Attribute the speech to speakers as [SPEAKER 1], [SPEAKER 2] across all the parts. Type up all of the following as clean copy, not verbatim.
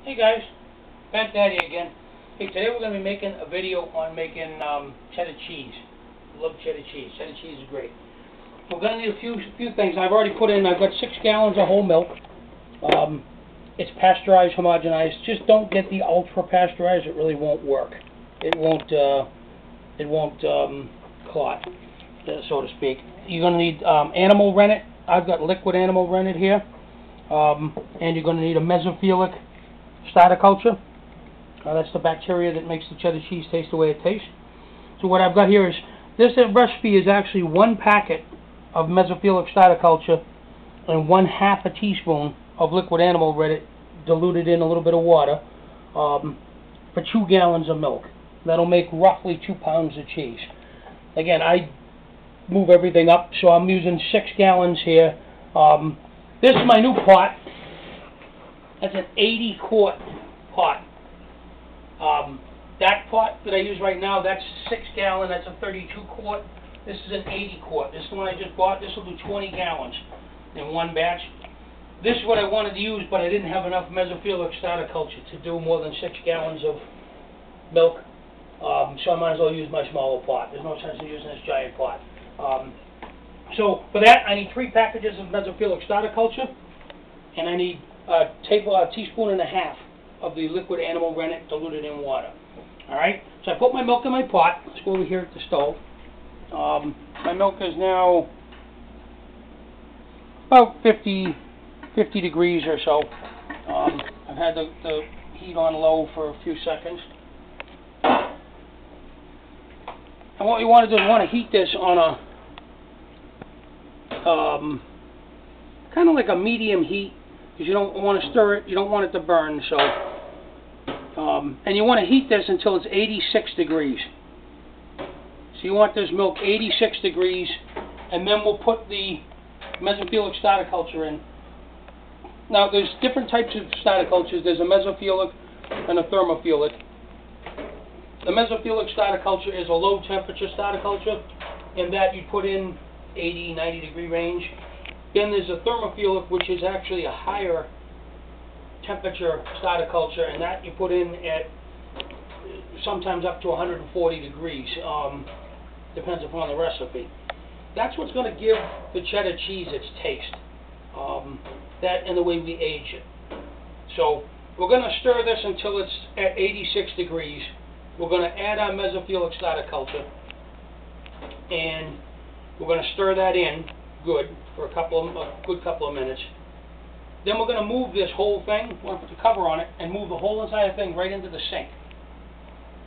[SPEAKER 1] Hey guys, Pat Daddy again. Hey, today we're going to be making a video on making cheddar cheese. Love cheddar cheese. Cheddar cheese is great. We're going to need a few things. I've already put in, I've got 6 gallons of whole milk. It's pasteurized, homogenized. Just don't get the ultra pasteurized. It really won't work. It won't clot, so to speak. You're going to need animal rennet. I've got liquid animal rennet here. And you're going to need a mesophilic starter culture. That's the bacteria that makes the cheddar cheese taste the way it tastes. So what I've got here is, this recipe is actually 1 packet of mesophilic starter culture and 1/2 a teaspoon of liquid animal rennet diluted in a little bit of water for 2 gallons of milk. That'll make roughly 2 pounds of cheese. Again, I move everything up, so I'm using 6 gallons here. This is my new pot. That's an 80-quart pot. That pot that I use right now, that's 6 gallon, that's a 32-quart. This is an 80-quart. This is the one I just bought. This will do 20 gallons in one batch. This is what I wanted to use, but I didn't have enough mesophilic starter culture to do more than 6 gallons of milk. So I might as well use my smaller pot. There's no sense in using this giant pot. So for that, I need 3 packages of mesophilic starter culture, and I need a teaspoon and a half of the liquid animal rennet diluted in water. All right. So I put my milk in my pot. Let's go over here at the stove. My milk is now about 50 degrees or so. I've had the heat on low for a few seconds. And what you want to do is you want to heat this on a kind of like a medium heat, because you don't want to stir it, you don't want it to burn. So, and you want to heat this until it's 86 degrees. So you want this milk 86 degrees, and then we'll put the mesophilic starter culture in. Now, there's different types of starter cultures. There's a mesophilic and a thermophilic. The mesophilic starter culture is a low temperature starter culture, in that you put in 80, 90 degree range. Then there's a thermophilic, which is actually a higher temperature starter culture, and that you put in at sometimes up to 140 degrees. Depends upon the recipe. That's what's going to give the cheddar cheese its taste. That and the way we age it. So we're going to stir this until it's at 86 degrees. We're going to add our mesophilic starter culture, and we're going to stir that in good for a good couple of minutes. Then we're going to move this whole thing, we're going to put the cover on it, and move the whole entire thing right into the sink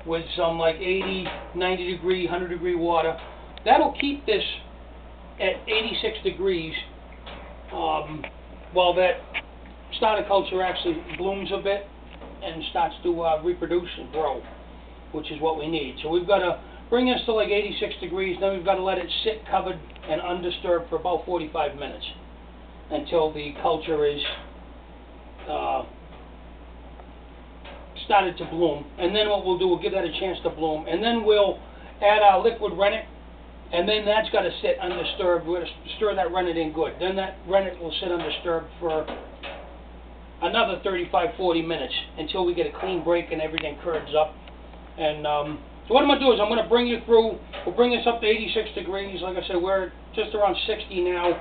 [SPEAKER 1] with some like 80, 90 degree, 100 degree water. That'll keep this at 86 degrees while that starter culture actually blooms a bit and starts to reproduce and grow, which is what we need. So we've got to bring this to like 86 degrees, then we've got to let it sit covered and undisturbed for about 45 minutes until the culture is started to bloom. And then what we'll do, we'll give that a chance to bloom, and then we'll add our liquid rennet, and then that's got to sit undisturbed. We're going to stir that rennet in good. Then that rennet will sit undisturbed for another 35-40 minutes until we get a clean break and everything curds up. And so what I'm going to do is I'm going to bring you through, we'll bring this up to 86 degrees. Like I said, we're just around 60 now.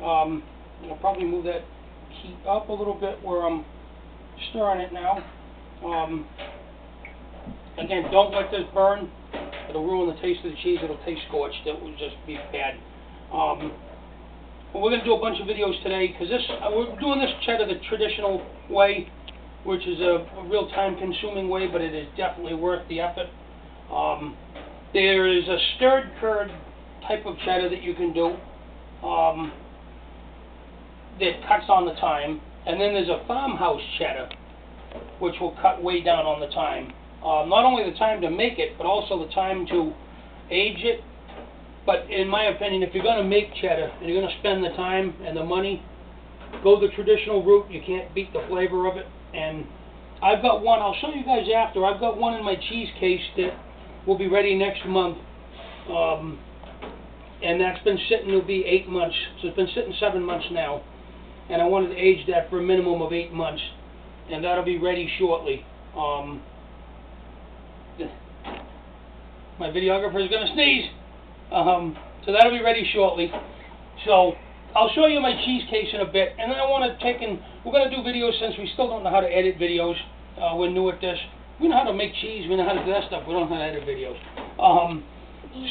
[SPEAKER 1] I'll probably move that heat up a little bit where I'm stirring it now. Again, don't let this burn. It'll ruin the taste of the cheese. It'll taste scorched. It will just be bad. But we're going to do a bunch of videos today, because we're doing this cheddar the traditional way, which is a real time-consuming way, but it is definitely worth the effort. There is a stirred curd type of cheddar that you can do that cuts on the time, and then there's a farmhouse cheddar, which will cut way down on the time. Not only the time to make it, but also the time to age it. But in my opinion, if you're going to make cheddar and you're going to spend the time and the money, go the traditional route. You can't beat the flavor of it. And I've got one, I'll show you guys after, I've got one in my cheese case that will be ready next month. And that's been sitting, it'll be 8 months. So it's been sitting 7 months now. And I wanted to age that for a minimum of 8 months. and that'll be ready shortly. My videographer is going to sneeze. So that'll be ready shortly. So I'll show you my cheese case in a bit, and then I want to take and we're going to do videos since we still don't know how to edit videos. We're new at this. We know how to make cheese. We know how to do that stuff. We don't know how to edit videos.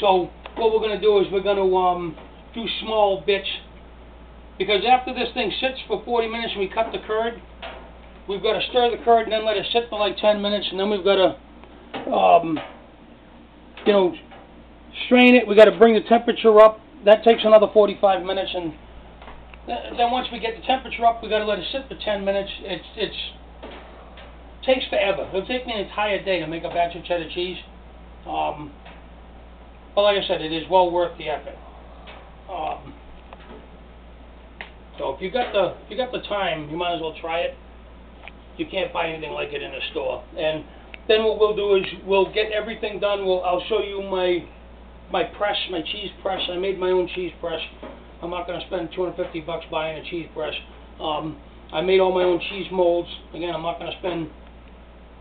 [SPEAKER 1] So what we're going to do is we're going to do small bits, because after this thing sits for 40 minutes and we cut the curd, we've got to stir the curd and then let it sit for like 10 minutes, and then we've got to you know, strain it. We got to bring the temperature up. That takes another 45 minutes, and then once we get the temperature up, we got to let it sit for 10 minutes. It takes forever. It'll take me an entire day to make a batch of cheddar cheese. But like I said, it is well worth the effort. So if you got the time, you might as well try it. You can't buy anything like it in a store. And then what we'll do is we'll get everything done. I'll show you my press, my cheese press. I made my own cheese press. I'm not going to spend $250 buying a cheese press. I made all my own cheese molds. Again, I'm not going to spend,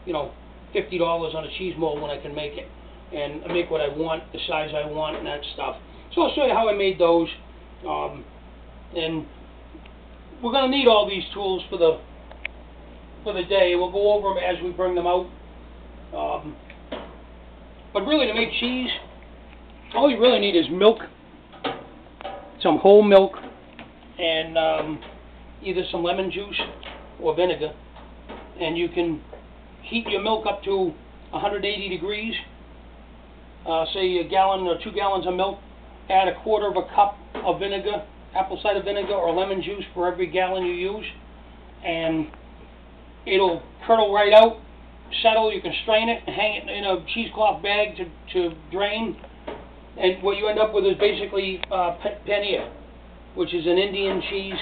[SPEAKER 1] you know, $50 on a cheese mold when I can make it and make what I want, the size I want, and that stuff. So I'll show you how I made those. And we're going to need all these tools for the day. We'll go over them as we bring them out. But really, to make cheese, all you really need is milk, some whole milk, and either some lemon juice or vinegar. And you can heat your milk up to 180 degrees. Say a gallon or 2 gallons of milk. Add 1/4 cup of vinegar, apple cider vinegar or lemon juice for every gallon you use, and it'll curdle right out, settle. You can strain it and hang it in a cheesecloth bag to drain. And what you end up with is basically paneer, which is an Indian cheese,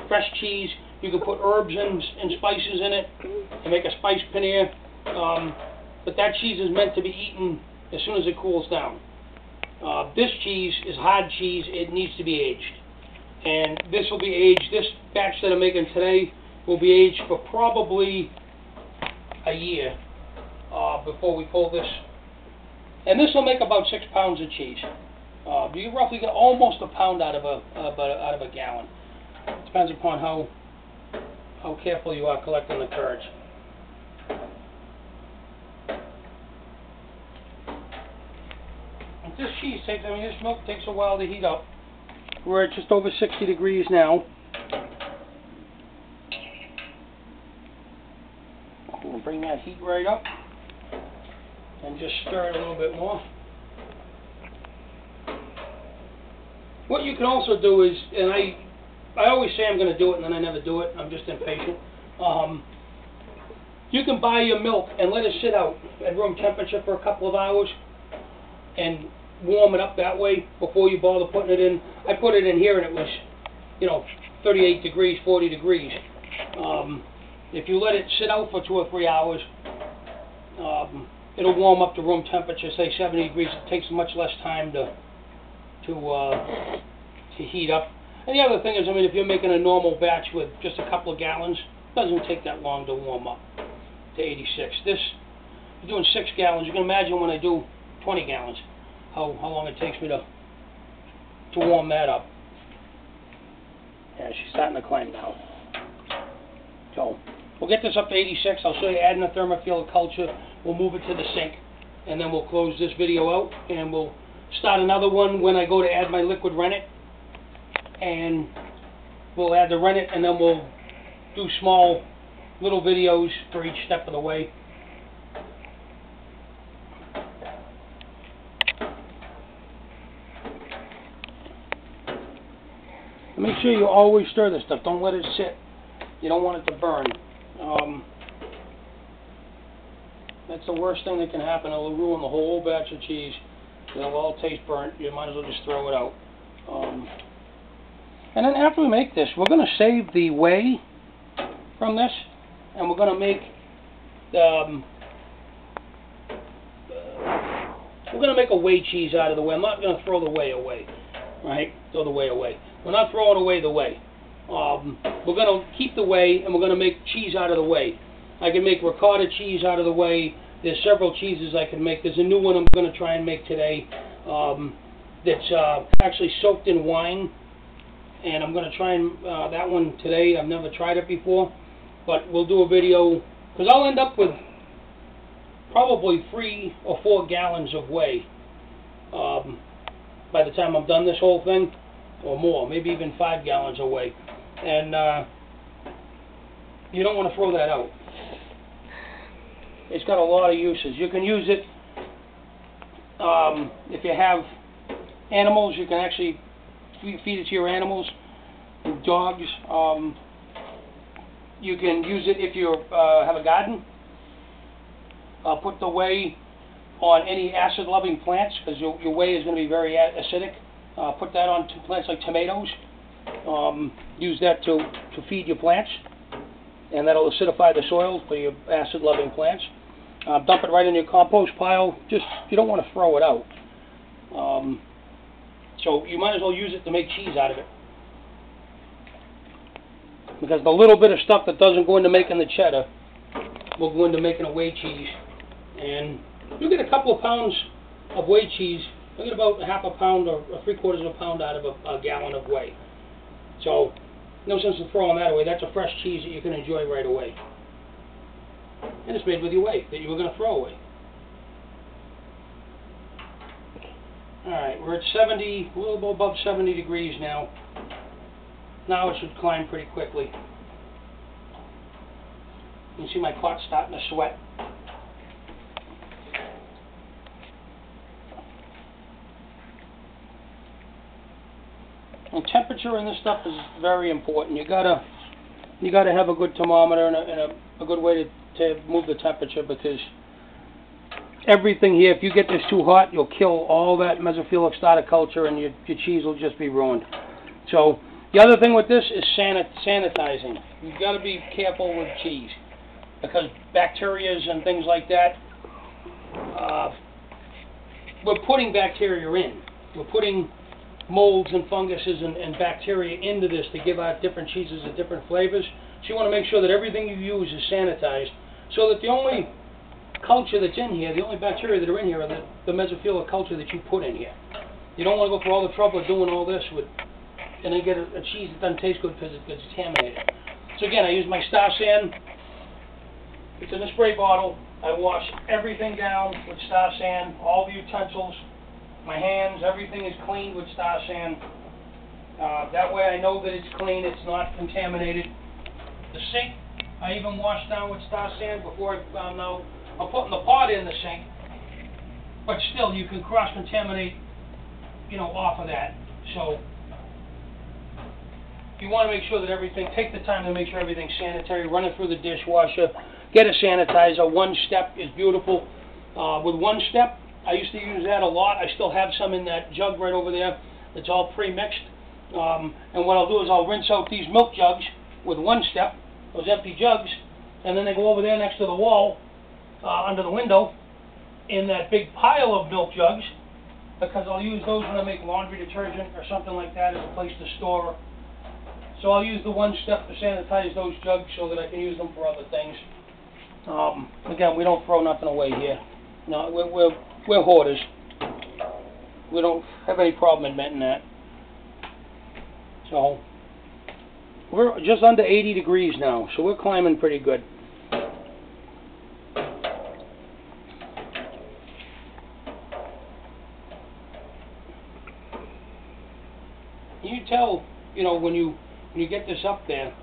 [SPEAKER 1] fresh cheese. You can put herbs and spices in it and make a spiced paneer. But that cheese is meant to be eaten as soon as it cools down. This cheese is hard cheese. It needs to be aged. And this will be aged, this batch that I'm making today will be aged for probably a year before we pull this. And this will make about 6 pounds of cheese. You can roughly get almost a pound out of a gallon. It depends upon how careful you are collecting the curds. This cheese takes, this milk takes a while to heat up. We're at just over 60 degrees now. We'll bring that heat right up and just stir it a little bit more. What you can also do is, and I always say I'm going to do it and then I never do it, I'm just impatient. You can buy your milk and let it sit out at room temperature for a couple of hours and warm it up that way before you bother putting it in. I put it in here and it was, you know, 38 degrees, 40 degrees. If you let it sit out for 2 or 3 hours, it'll warm up to room temperature, say 70 degrees. It takes much less time to heat up. And the other thing is, if you're making a normal batch with just a couple of gallons, it doesn't take that long to warm up to 86. This, you're doing 6 gallons. You can imagine when I do 20 gallons, how long it takes me to warm that up. Yeah, she's starting to climb now. So we'll get this up to 86. I'll show you adding a thermophilic culture. We'll move it to the sink, and then we'll close this video out, and we'll start another one when I go to add my liquid rennet. And we'll add the rennet, and then we'll do small little videos for each step of the way. And make sure you always stir this stuff. Don't let it sit. You don't want it to burn. That's the worst thing that can happen. It'll ruin the whole batch of cheese. It'll all taste burnt. You might as well just throw it out. And then after we make this, we're going to save the whey from this, and we're going to make a whey cheese out of the whey. I'm not going to throw the whey away, right? Throw the whey away. We're not throwing away the whey. We're going to keep the whey, and we're going to make cheese out of the whey. I can make ricotta cheese out of the whey. There's several cheeses I can make. There's a new one I'm going to try and make today that's actually soaked in wine, and I'm going to try and that one today. I've never tried it before, but we'll do a video, because I'll end up with probably 3 or 4 gallons of whey by the time I'm done this whole thing, or more, maybe even 5 gallons of whey. And you don't want to throw that out. It's got a lot of uses. You can use it if you have animals. You can actually feed it to your animals, dogs. You can use it if you have a garden. Put the whey on any acid-loving plants, because your whey is going to be very acidic. Put that on plants like tomatoes. Use that to feed your plants, and that'll acidify the soil for your acid-loving plants. Dump it right in your compost pile. Just, you don't want to throw it out. So you might as well use it to make cheese out of it, because the little bit of stuff that doesn't go into making the cheddar will go into making a whey cheese. And you get a couple of pounds of whey cheese. You get about half a pound or 3/4 of a pound out of a gallon of whey. So no sense in throwing that away. That's a fresh cheese that you can enjoy right away. And it's made with your whey that you were going to throw away. Alright, we're at 70, a little above 70 degrees now. Now it should climb pretty quickly. You can see my pot starting to sweat. And temperature in this stuff is very important. You gotta have a good thermometer and a good way to move the temperature, because everything here, if you get this too hot, you'll kill all that mesophilic starter culture, and your cheese will just be ruined. So the other thing with this is sanitizing. You've got to be careful with cheese, because bacteria and things like that, we're putting bacteria in. We're putting molds and funguses and bacteria into this to give out different cheeses and different flavors. So you want to make sure that everything you use is sanitized, so that the only culture that's in here, the only bacteria that are in here, are the mesophilic culture that you put in here. You don't want to go through all the trouble of doing all this and then get a cheese that doesn't taste good because it gets contaminated. So again, I use my Star San. It's in a spray bottle. I wash everything down with Star San, all the utensils, my hands, everything is cleaned with Star San. That way I know that it's clean, it's not contaminated. The sink, I even wash down with Star San before I'm putting the pot in the sink. But still, you can cross-contaminate, off of that. So you want to make sure that everything, take the time to make sure everything's sanitary, run it through the dishwasher, get a sanitizer. One Step is beautiful. With One Step, I used to use that a lot. I still have some in that jug right over there. It's all pre-mixed. And what I'll do is I'll rinse out these milk jugs with One Step, those empty jugs, and then they go over there next to the wall, under the window, in that big pile of milk jugs, because I'll use those when I make laundry detergent or something like that as a place to store. So I'll use the One Step to sanitize those jugs so that I can use them for other things. Again, we don't throw nothing away here. No, we're hoarders. We don't have any problem admitting that. So we're just under 80 degrees now, so we're climbing pretty good. You tell, when you get this up there,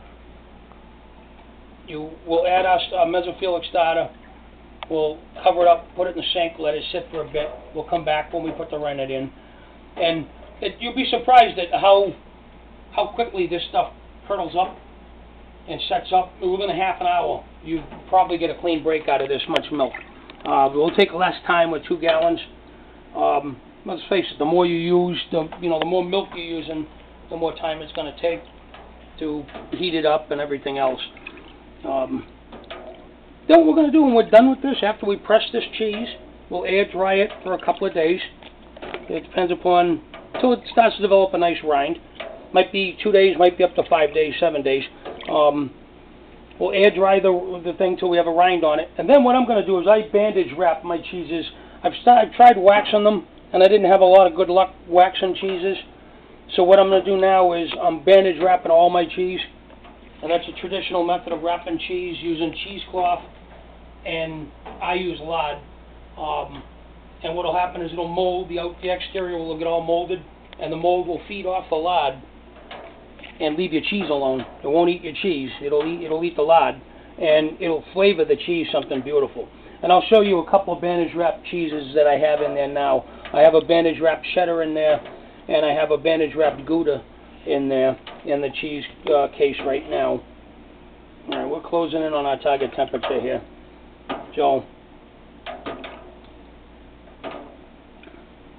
[SPEAKER 1] you will add our mesophilic starter. We'll cover it up, put it in the sink, let it sit for a bit. We'll come back when we put the rennet in. And you'll be surprised at how quickly this stuff curdles up and sets up. Within a half an hour, you probably get a clean break out of this much milk. We'll take less time with 2 gallons. Let's face it, the more you use, the more milk you're using, the more time it's going to take to heat it up and everything else. Then what we're going to do when we're done with this, after we press this cheese, we'll air dry it for a couple of days. It depends upon, until it starts to develop a nice rind. Might be 2 days, might be up to 5 days, 7 days. We'll air dry the thing till we have a rind on it. And then what I'm going to do is I bandage wrap my cheeses. I've tried waxing them, and I didn't have a lot of good luck waxing cheeses. So what I'm going to do now is I'm bandage wrapping all my cheese. And that's a traditional method of wrapping cheese using cheesecloth. And I use lard. And what will happen is it'll mold, the exterior will get all molded, and the mold will feed off the lard and leave your cheese alone. It won't eat your cheese. It'll eat the lard, and it'll flavor the cheese something beautiful. And I'll show you a couple of bandage wrapped cheeses that I have in there now. I have a bandage wrapped cheddar in there, and I have a bandage wrapped Gouda in there in the cheese case right now. All right, we're closing in on our target temperature here. So,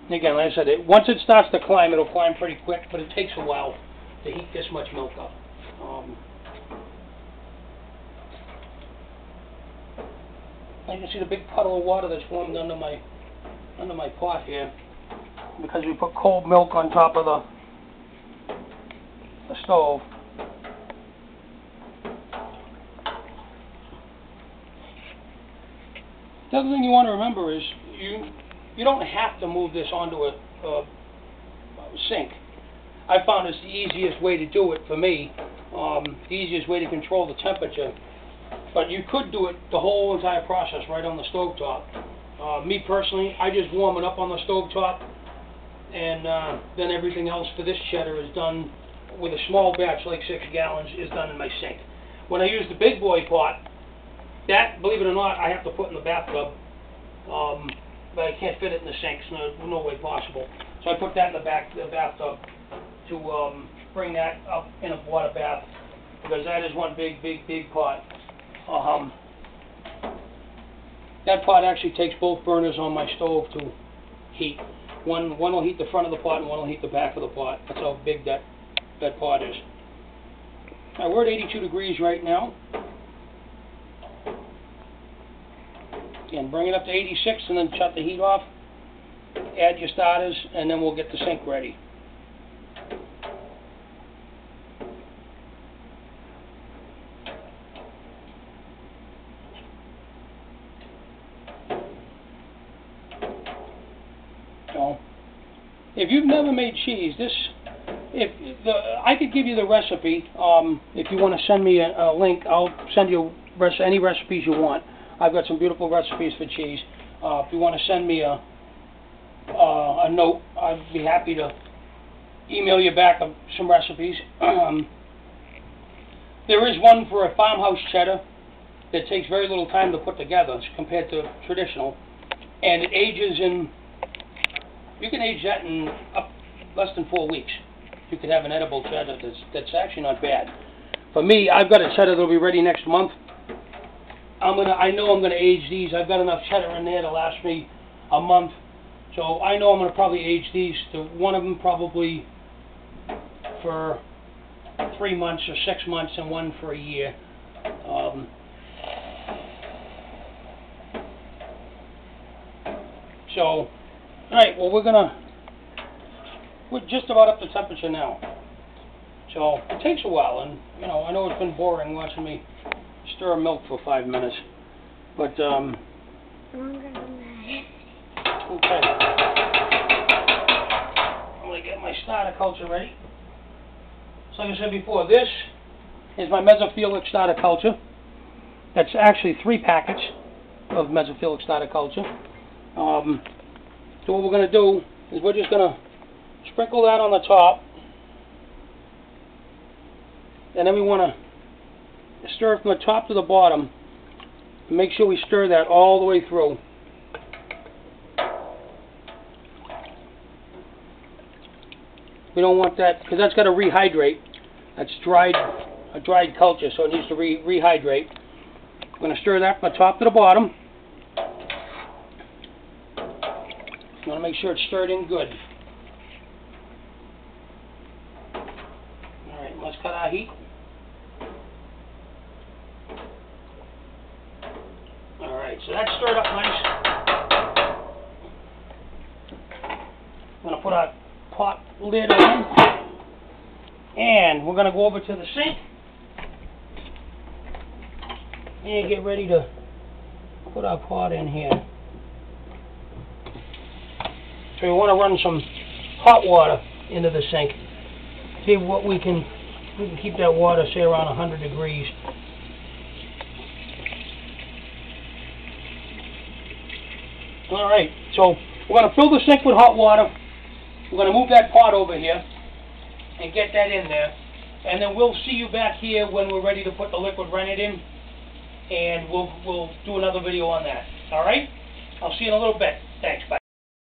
[SPEAKER 1] again, like I said, once it starts to climb, it'll climb pretty quick, but it takes a while to heat this much milk up. You can see the big puddle of water that's formed under my pot here, because we put cold milk on top of the stove. The other thing you want to remember is you don't have to move this onto a sink. I found it's the easiest way to do it for me, the easiest way to control the temperature. But you could do it the whole entire process right on the stovetop. Me personally, I just warm it up on the stovetop, and then everything else for this cheddar is done with a small batch, like 6 gallons, is done in my sink. When I use the big boy pot, that, believe it or not, I have to put in the bathtub. But I can't fit it in the sink. It's no way possible. So I put that in the bathtub to bring that up in a water bath, because that is one big pot. That pot actually takes both burners on my stove to heat. One will heat the front of the pot, and one will heat the back of the pot. That's how big that pot is. Now, we're at 82 degrees right now. Again, bring it up to 86 and then shut the heat off. Add your starters, and then we'll get the sink ready. So, if you've never made cheese, I could give you the recipe. If you want to send me a link, I'll send you any recipes you want. I've got some beautiful recipes for cheese. If you want to send me a note, I'd be happy to email you back some recipes. There is one for a farmhouse cheddar that takes very little time to put together compared to traditional, and it ages in. You can age that in less than 4 weeks. You could have an edible cheddar that's actually not bad. For me, I've got a cheddar that'll be ready next month. I know I'm gonna age these. I've got enough cheddar in there to last me a month, so I know I'm gonna probably age these to one of them probably for 3 months or 6 months, and one for a year. So, all right. Well, we're just about up to temperature now. So it takes a while, and I know it's been boring watching me stir milk for 5 minutes, but okay. I'm gonna get my starter culture ready. So like I said before, this is my mesophilic starter culture. That's actually 3 packets of mesophilic starter culture. So what we're gonna do is we're just gonna sprinkle that on the top, and then we want to stir from the top to the bottom. Make sure we stir that all the way through. We don't want that, because that's got to rehydrate. That's a dried culture, so it needs to rehydrate. I'm going to stir that from the top to the bottom. You want to make sure it's stirred in good. All right, let's cut our heat. All right, so that's stirred up nice. I'm going to put our pot lid on. And we're going to go over to the sink and get ready to put our pot in here. So we want to run some hot water into the sink. See what we can keep that water, say, around 100 degrees. All right, so we're going to fill the sink with hot water. We're going to move that pot over here and get that in there. And then we'll see you back here when we're ready to put the liquid rennet in. And we'll do another video on that. All right? I'll see you in a little bit. Thanks. Bye.